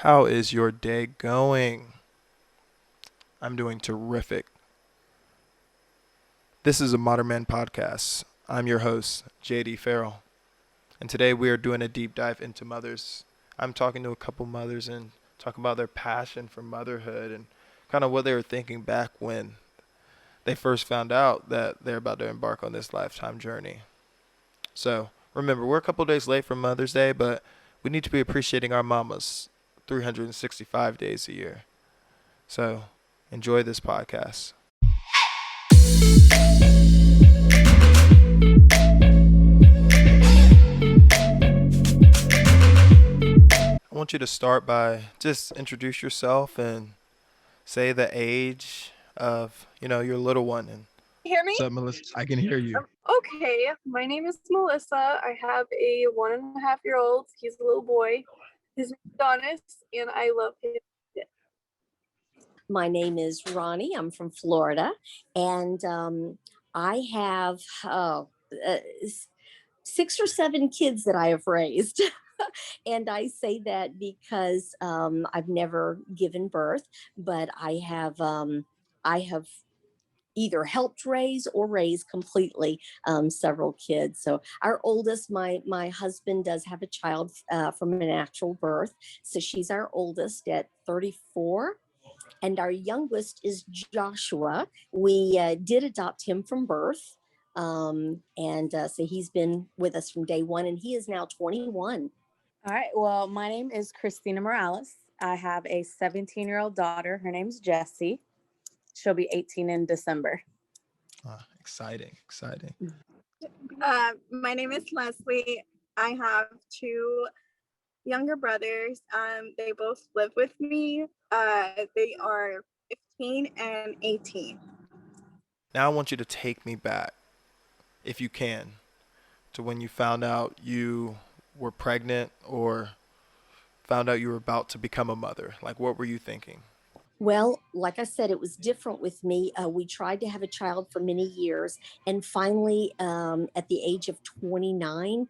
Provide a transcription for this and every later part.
How is your day going? I'm doing terrific. This is a Modern Man podcast. I'm your host, JD Farrell, and today we are doing a deep dive into mothers. I'm talking to a couple mothers and talking about their passion for motherhood and kind of what they were thinking back when they first found out that they're about to embark on this lifetime journey. So, remember, we're a couple days late from Mother's Day, but we need to be appreciating our mamas 365 days a year. So, enjoy this podcast. I want you to start by just introduce yourself and say the age of, your little one. And Hear me? what's up, Melissa? I can hear you. Okay, my name is Melissa. I have a 1.5-year-old. He's a little boy. His name is Adonis, and I love him. My name is Ronnie. I'm from Florida, and I have 6 or 7 kids that I have raised. And I say that because I've never given birth, but I have either helped raise or raise completely several kids. So our oldest, my husband does have a child from a natural birth. So she's our oldest at 34. And our youngest is Joshua. We did adopt him from birth. So he's been with us from day one, and he is now 21. All right. Well, my name is Christina Morales. I have a 17-year-old daughter. Her name's Jessie. She'll be 18 in December. Exciting. My name is Leslie. I have 2 younger brothers. They both live with me. They are 15 and 18. Now I want you to take me back, if you can, to when you found out you were pregnant or found out you were about to become a mother. Like, what were you thinking? Well, like I said, it was different with me. We tried to have a child for many years. And finally, at the age of 29,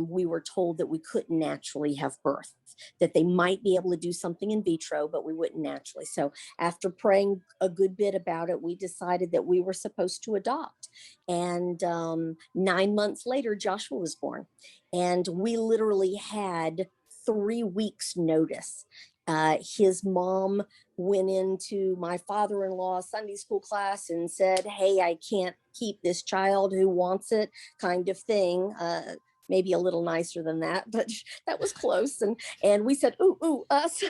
we were told that we couldn't naturally have birth, that they might be able to do something in vitro, but we wouldn't naturally. So after praying a good bit about it, we decided that we were supposed to adopt. And 9 months later, Joshua was born. And we literally had 3 weeks notice. His mom went into my father-in-law's Sunday school class and said, "Hey, I can't keep this child who wants it," kind of thing. Maybe a little nicer than that, but that was close. And we said, "Ooh, us."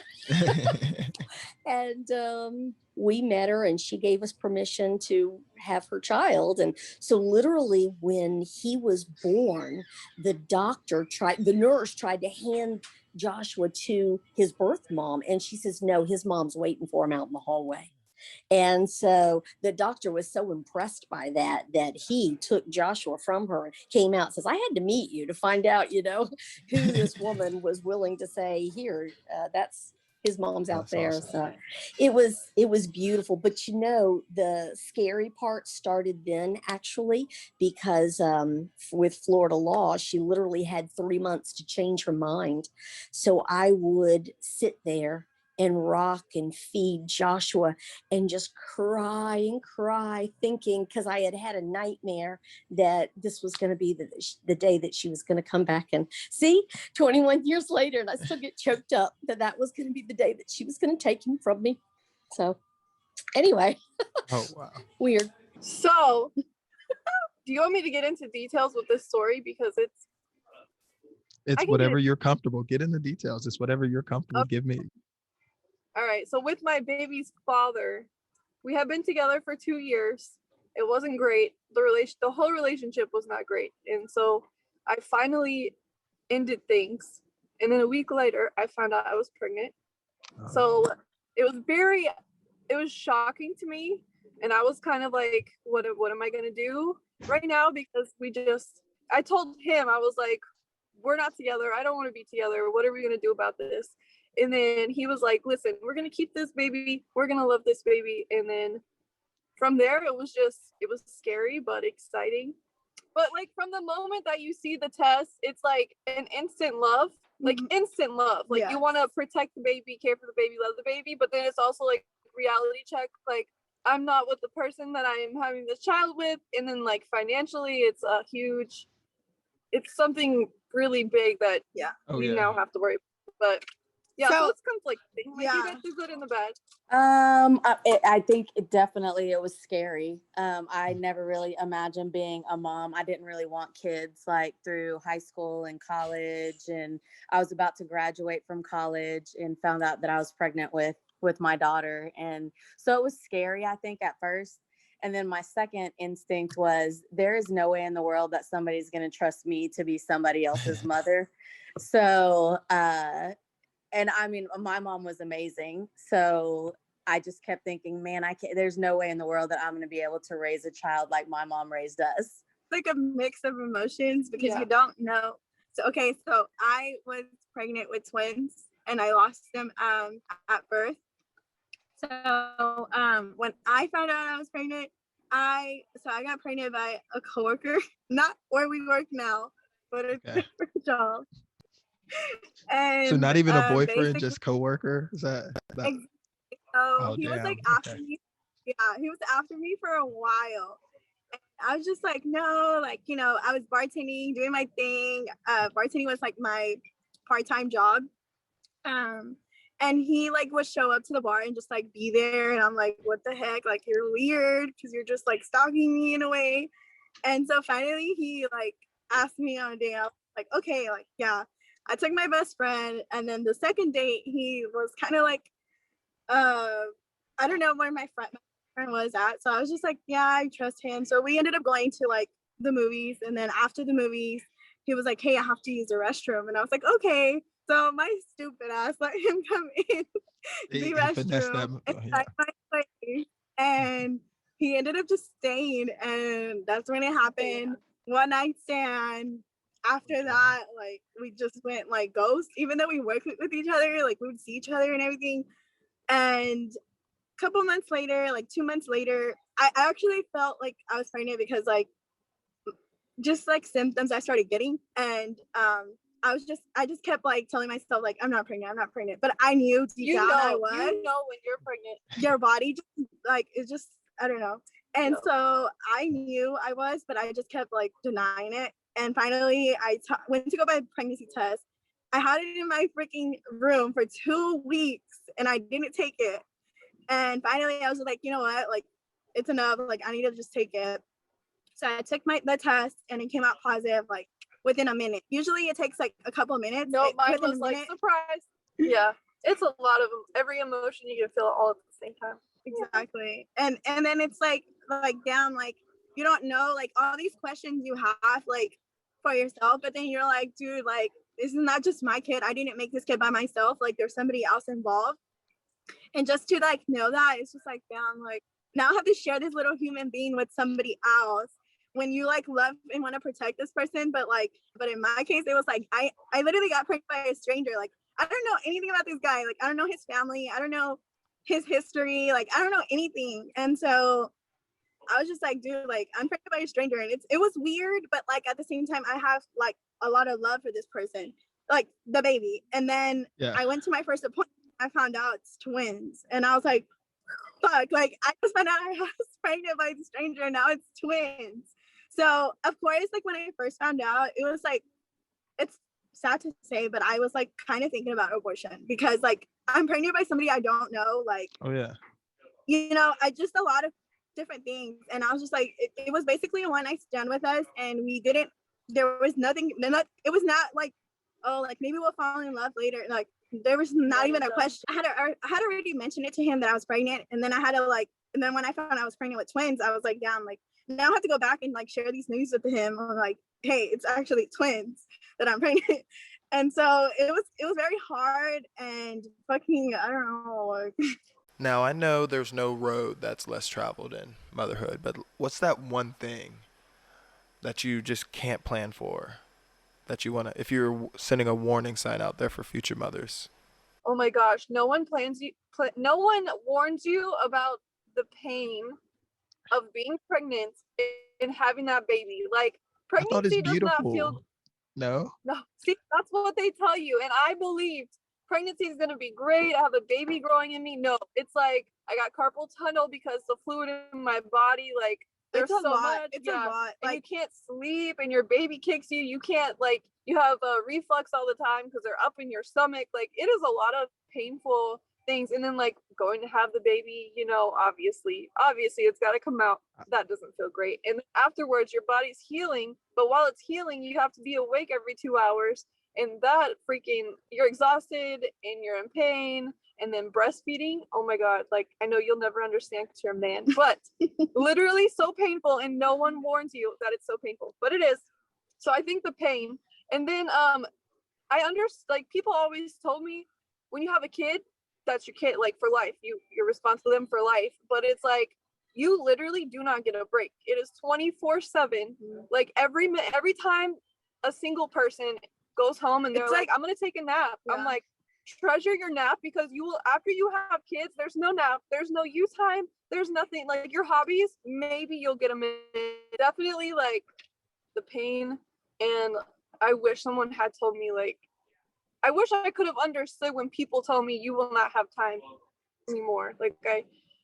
And we met her, and she gave us permission to have her child. And so literally when he was born, the nurse tried to hand Joshua to his birth mom, and she says, "No, his mom's waiting for him out in the hallway." And so the doctor was so impressed by that he took Joshua from her and came out and says, "I had to meet you to find out, who this woman was willing to say, here, that's his mom's out That's there." awesome. So it was beautiful. But the scary part started then, actually, because with Florida law, she literally had 3 months to change her mind. So I would sit there and rock and feed Joshua and just cry and cry, thinking, because I had had a nightmare that this was going to be the day that she was going to come back. And see, 21 years later, and I still get choked up that was going to be the day that she was going to take him from me. So anyway. Oh, wow. Weird. So, do you want me to get into details with this story? Because It's whatever you're comfortable. Get in the details. It's whatever you're comfortable. Okay. Give me. All right. So with my baby's father, we have been together for 2 years. It wasn't great. The whole relationship was not great. And so I finally ended things. And then a week later, I found out I was pregnant. So it was shocking to me. And I was kind of like, what am I going to do right now? Because I told him, I was like, we're not together. I don't want to be together. What are we going to do about this? And then he was like, listen, we're going to keep this baby. We're going to love this baby. And then from there, it was scary, but exciting. But like from the moment that you see the test, it's like an instant love. like instant love. Like Yes. you want to protect the baby, care for the baby, love the baby, but then it's also like reality check. Like I'm not with the person that I am having this child with, and then like financially, it's a huge. It's something really big that Oh, we yeah. now have to worry. But yeah, so So- it's conflicting. Like you guys do good and the bad. I think it was scary. I never really imagined being a mom. I didn't really want kids like through high school and college, and I was about to graduate from college and found out that I was pregnant with my daughter, and so it was scary, I think, at first. And then my second instinct was there is no way in the world that somebody's going to trust me to be somebody else's mother. So, and I mean, my mom was amazing. So I just kept thinking, man, there's no way in the world that I'm going to be able to raise a child like my mom raised us. Like a mix of emotions because Yeah. you don't know. So, okay, so I was pregnant with twins and I lost them at birth. So when I found out I was pregnant, I got pregnant by a coworker, not where we work now, but a Okay. different job. And So not even a boyfriend, basically, just coworker? Is that? so Oh, he was damn. like after Okay. me. Yeah, he was after me for a while. And I was just like, no, like, you know, I was bartending, doing my thing. Bartending was like my part-time job. And he like would show up to the bar and just like be there. And I'm like, what the heck? Like, you're weird because you're just like stalking me in a way. And so finally he like asked me on a day out, like, okay, like, yeah. I took my best friend. And then the second date, he was kind of like, I don't know where my friend was at. So I was just like, yeah, I trust him. So we ended up going to like the movies. And then after the movies, he was like, hey, I have to use the restroom. And I was like, okay. So my stupid ass let him come in the Finesse that. restroom Yeah. inside my place. And he ended up just staying. And that's when it happened. One night stand. After that, like we just went like ghost, even though we worked with each other, like we would see each other and everything. And a couple months later, like 2 months later, I actually felt like I was pregnant because like just like symptoms I started getting. And I just kept like telling myself like I'm not pregnant, but I knew deep down I was. You know when you're pregnant. Your body just like it's just I don't know. And No. so I knew I was, but I just kept like denying it. And finally, I went to go buy a pregnancy test. I had it in my freaking room for 2 weeks, and I didn't take it. And finally, I was like, you know what? Like, it's enough. Like, I need to just take it. So I took the test, and it came out positive like within a minute. Usually, it takes like a couple of minutes. No, mine within was a like minute. surprise. Yeah, it's a lot of every emotion you can feel all at the same time. Exactly. And then it's like down like you don't know like all these questions you have like for yourself, but then you're like, dude, like this is not just my kid. I didn't make this kid by myself. Like there's somebody else involved. And just to like know that, it's just like, damn, like now I have to share this little human being with somebody else when you like love and want to protect this person. But in my case, it was like I literally got pregnant by a stranger. Like I don't know anything about this guy. Like I don't know his family. I don't know his history. Like I don't know anything. And so I was just like, dude, like I'm pregnant by a stranger. And it was weird, but like at the same time, I have like a lot of love for this person, like the baby. And then I went to my first appointment. I found out it's twins. And I was like, fuck, like I just found out I was pregnant by a stranger and now it's twins. So of course, like when I first found out, it was like, it's sad to say, but I was like kind of thinking about abortion because like I'm pregnant by somebody I don't know. Like, Oh yeah. You know, I just a lot of different things. And I was just like, it was basically a one night stand with us. And there was nothing, it was not like, oh, like maybe we'll fall in love later. Like there was not even a question. I had already mentioned it to him that I was pregnant. And then and then when I found out I was pregnant with twins, I was like, damn, like now I have to go back and like share these news with him. I'm like, hey, it's actually twins that I'm pregnant. And so it was very hard and fucking, I don't know. Like. Now, I know there's no road that's less traveled in motherhood, but what's that one thing that you just can't plan for, that you want to, if you're sending a warning sign out there for future mothers? Oh my gosh, no one no one warns you about the pain of being pregnant and having that baby. Like I thought it's pregnancy does not feel beautiful. No. No, see, that's what they tell you. And I believed pregnancy is going to be great. I have a baby growing in me. No, it's like I got carpal tunnel because the fluid in my body, like, there's It's a so lot. much. It's Yeah. a lot. And you Like, can't sleep and your baby kicks you. You can't, like, you have a reflux all the time because they're up in your stomach. Like, it is a lot of painful things. And then, like, going to have the baby, you know, obviously it's got to come out. That doesn't feel great. And afterwards, your body's healing. But while it's healing, you have to be awake every 2 hours. And that freaking, you're exhausted and you're in pain. And then breastfeeding, oh my God, like, I know you'll never understand because you're a man, but literally so painful. And no one warns you that it's so painful, but it is. So I think the pain. And then I understand, like, people always told me when you have a kid, that's your kid, like, for life. You're responsible for them for life. But it's like, you literally do not get a break. It is 24/7. Like, every time a single person goes home and they're It's like, like- I'm gonna take a nap. Yeah. I'm like, treasure your nap, because you will, after you have kids, there's no nap, there's no you time, there's nothing. Like, your hobbies, maybe you'll get a minute. Definitely, like, the pain. And I wish someone had told me, like, I wish I could have understood when people tell me you will not have time anymore. Like,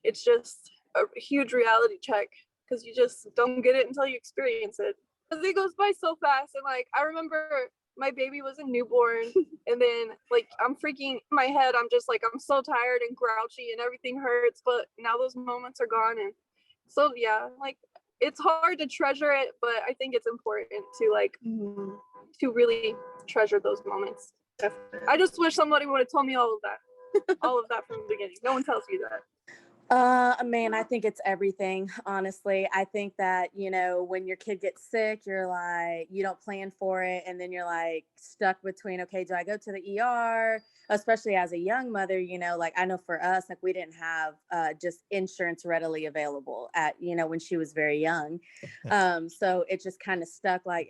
it's just a huge reality check, because you just don't get it until you experience it. Because it goes by so fast. And, like, I remember my baby was a newborn, and then, like, I'm freaking in my head. I'm just like, I'm so tired and grouchy and everything hurts. But now those moments are gone. And so, yeah, like, it's hard to treasure it, but I think it's important to, like, to really treasure those moments. I just wish somebody would have told me all of that from the beginning. No one tells you that. Man, I think it's everything, honestly. I think that, you know, when your kid gets sick, you're like, you don't plan for it. And then you're like stuck between, okay, do I go to the ER? Especially as a young mother, you know, like, I know for us, like, we didn't have just insurance readily available at, you know, when she was very young. So it just kind of stuck, like,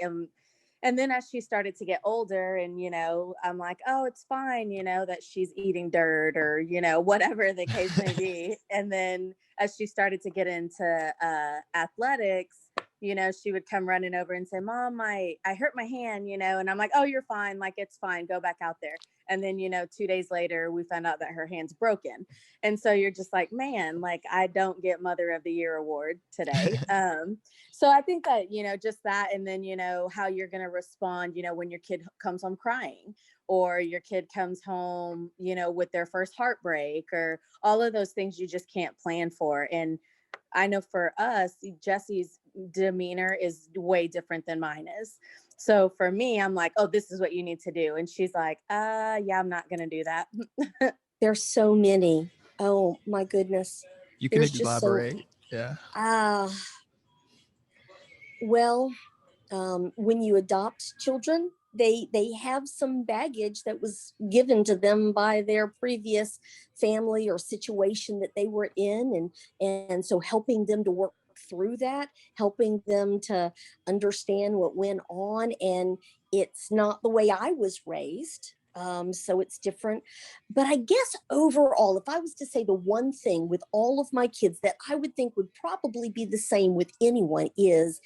and then as she started to get older, and, you know, I'm like, oh, it's fine, you know, that she's eating dirt, or, you know, whatever the case may be. And then as she started to get into athletics, you know, she would come running over and say, Mom, I hurt my hand, you know, and I'm like, oh, you're fine. Like, it's fine. Go back out there. And then, you know, 2 days later, we found out that her hand's broken. And so you're just like, man, like, I don't get Mother of the Year award today. So I think that, you know, just that, and then, you know, how you're going to respond, you know, when your kid comes home crying, or your kid comes home, you know, with their first heartbreak, or all of those things you just can't plan for. And I know for us, Jesse's demeanor is way different than mine is. So for me, I'm like, oh, this is what you need to do. And she's like, yeah, I'm not going to do that. There's so many. Oh my goodness. You can There's just so, elaborate. Yeah. well, when you adopt children, they have some baggage that was given to them by their previous family or situation that they were in, and so helping them to work through that, helping them to understand what went on. And it's not the way I was raised, so it's different. But I guess overall, if I was to say the one thing with all of my kids that I would think would probably be the same with anyone, is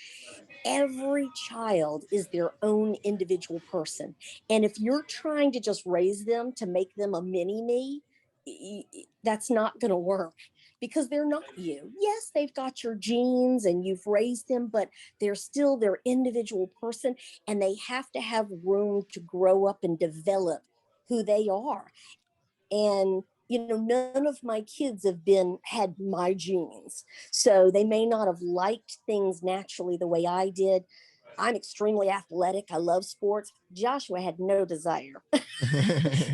every child is their own individual person. And if you're trying to just raise them to make them a mini me, that's not going to work, because they're not you. Yes, they've got your genes and you've raised them, but they're still their individual person, and they have to have room to grow up and develop who they are. And none of my kids had my genes, so they may not have liked things naturally the way I did. I'm extremely athletic, I love sports. Joshua had no desire.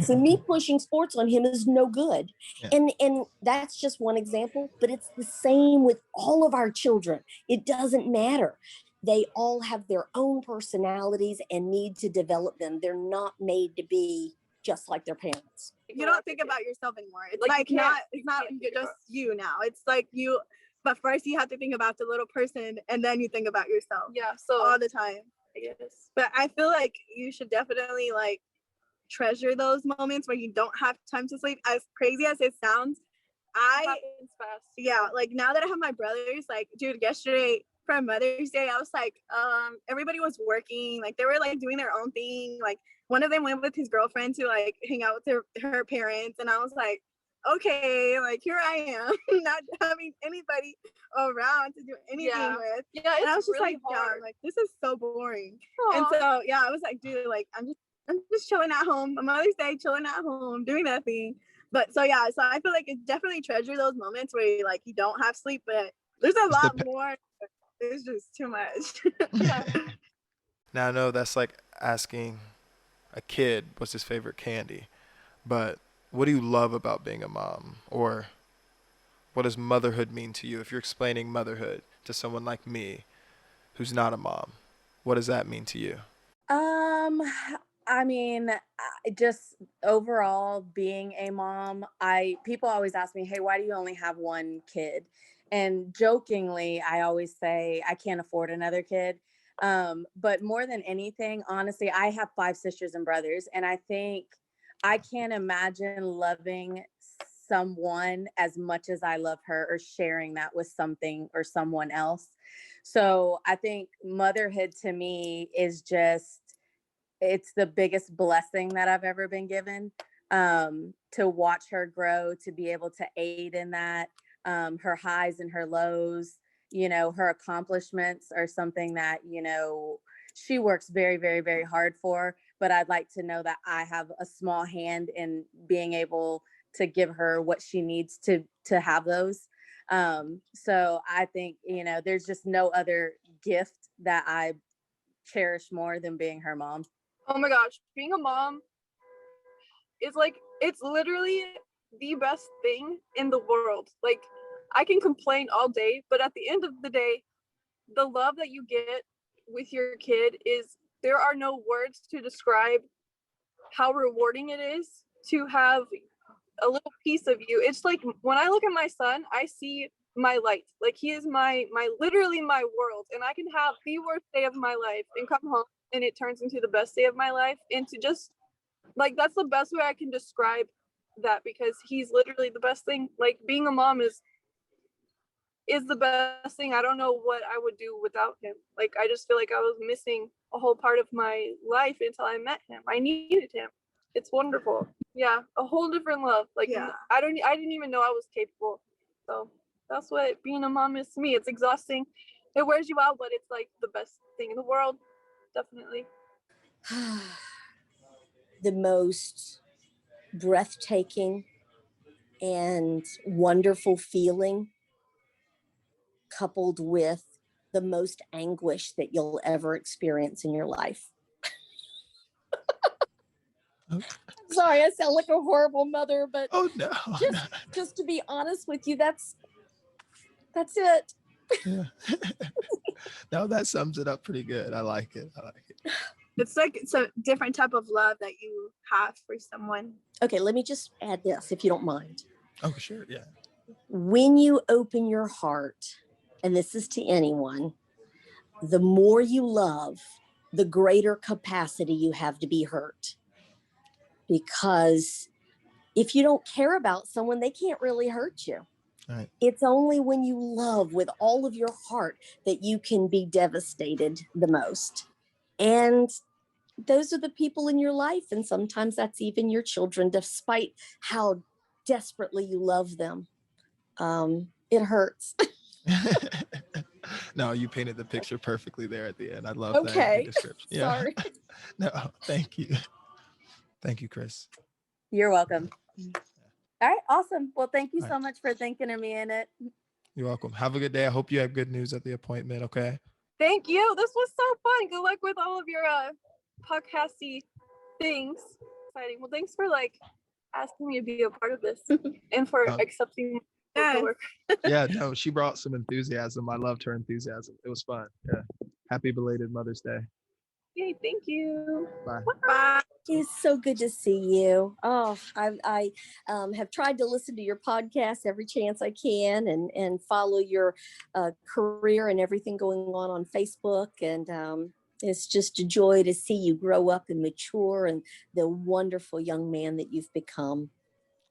So me pushing sports on him is no good. Yeah. And that's just one example, but it's the same with all of our children. It doesn't matter. They all have their own personalities and need to develop them. They're not made to be just like their parents. You don't think about yourself anymore. It's Like, like, you can't- it's not you can't think just about- you now. It's like you, but first you have to think about the little person, and then you think about yourself Yeah, so all the time. I guess. But I feel like you should definitely, like, treasure those moments where you don't have time to sleep. As crazy as it sounds, It happens fast. yeah, like, now that I have my brothers, like, dude, yesterday for Mother's Day, I was like, everybody was working, like they were like doing their own thing. Like one of them went with his girlfriend to like hang out with her parents, and I was like, okay, like here I am, not having anybody around to do anything with. Yeah, And I was it's just really like, hard. damn, like this is so boring. And Aw. so yeah, I was like, dude, like I'm just chilling at home. On Mother's Day, chilling at home, doing nothing. But so yeah, so I feel like it's definitely treasure those moments where you like you don't have sleep, but there's a It's the lot more. It's just too much. Yeah. Now I know that's like asking a kid what's his favorite candy, but what do you love about being a mom? Or what does motherhood mean to you? If you're explaining motherhood to someone like me who's not a mom, what does that mean to you? Um, I mean, just overall being a mom, people always ask me, "Hey, why do you only have one kid?" And jokingly, I always say I can't afford another kid. But more than anything, honestly, I have 5 sisters and brothers, and I think I can't imagine loving someone as much as I love her or sharing that with something or someone else. So I think motherhood to me is just, it's the biggest blessing that I've ever been given. To watch her grow, to be able to aid in that, her highs and her lows, her accomplishments are something that, she works very, very, very hard for. But I'd like to know that I have a small hand in being able to give her what she needs to have those. So I think, there's just no other gift that I cherish more than being her mom. Oh my gosh, being a mom is like, it's literally the best thing in the world. Like, I can complain all day, but at the end of the day, the love that you get with your kid is, there are no words to describe how rewarding it is to have a little piece of you. It's like when I look at my son, I see my light. Like he is my literally my world, and I can have the worst day of my life and come home and it turns into the best day of my life. And to just like, that's the best way I can describe that, because he's literally the best thing. Like being a mom is the best thing. I don't know what I would do without him. Like I just feel like I was missing a whole part of my life until I met him. I needed him. It's wonderful. Yeah, a whole different love. Like Yeah. I didn't even know I was capable. So that's what being a mom is to me. It's exhausting. It wears you out, but it's like the best thing in the world. Definitely. The most breathtaking and wonderful feeling, coupled with the most anguish that you'll ever experience in your life. Sorry, I sound like a horrible mother, but Oh no. just to be honest with you, that's it. Yeah. No, that sums it up pretty good. I like it. It's like it's a different type of love that you have for someone. Okay, let me just add this, if you don't mind. Oh, sure. Yeah. When you open your heart, and this is to anyone, the more you love, the greater capacity you have to be hurt. Because if you don't care about someone, they can't really hurt you. Right. It's only when you love with all of your heart that you can be devastated the most. And those are the people in your life. And sometimes that's even your children, despite how desperately you love them. It hurts. No, you painted the picture perfectly there at the end. I love Okay. that description. Yeah. Sorry. No, thank you. Thank you, Chris. You're welcome. All right, awesome. Well, thank you All so right. much for thinking of me in it. You're welcome. Have a good day. I hope you have good news at the appointment. Okay. Thank you. This was so fun. Good luck with all of your podcasty things. Exciting. Well, thanks for like asking me to be a part of this and for accepting the work. Yeah, no, she brought some enthusiasm. I loved her enthusiasm. It was fun. Yeah. Happy belated Mother's Day. Yay, thank you. Bye. Bye. It's so good to see you. Oh, I have tried to listen to your podcast every chance I can, and follow your career and everything going on Facebook. And it's just a joy to see you grow up and mature and the wonderful young man that you've become.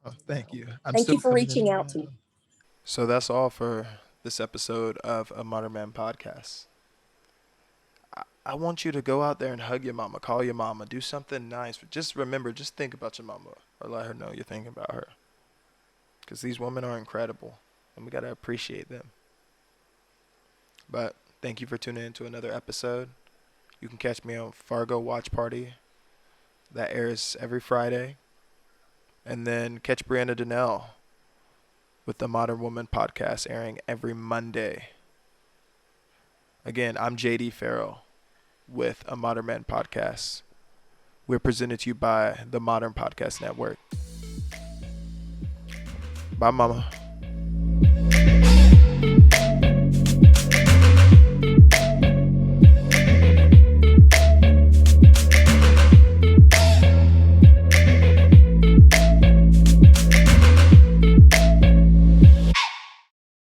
Oh, thank you. Thank you for reaching out to me. So that's all for this episode of a Modern Man podcast. I want you to go out there and hug your mama, call your mama, do something nice. Just remember, just think about your mama or let her know you're thinking about her. Because these women are incredible and we got to appreciate them. But thank you for tuning in to another episode. You can catch me on Fargo Watch Party. That airs every Friday. And then catch Brianna Donnell with the Modern Woman podcast airing every Monday. Again, I'm JD Farrell with a Modern Man podcast. We're presented to you by the Modern Podcast Network. Bye, mama.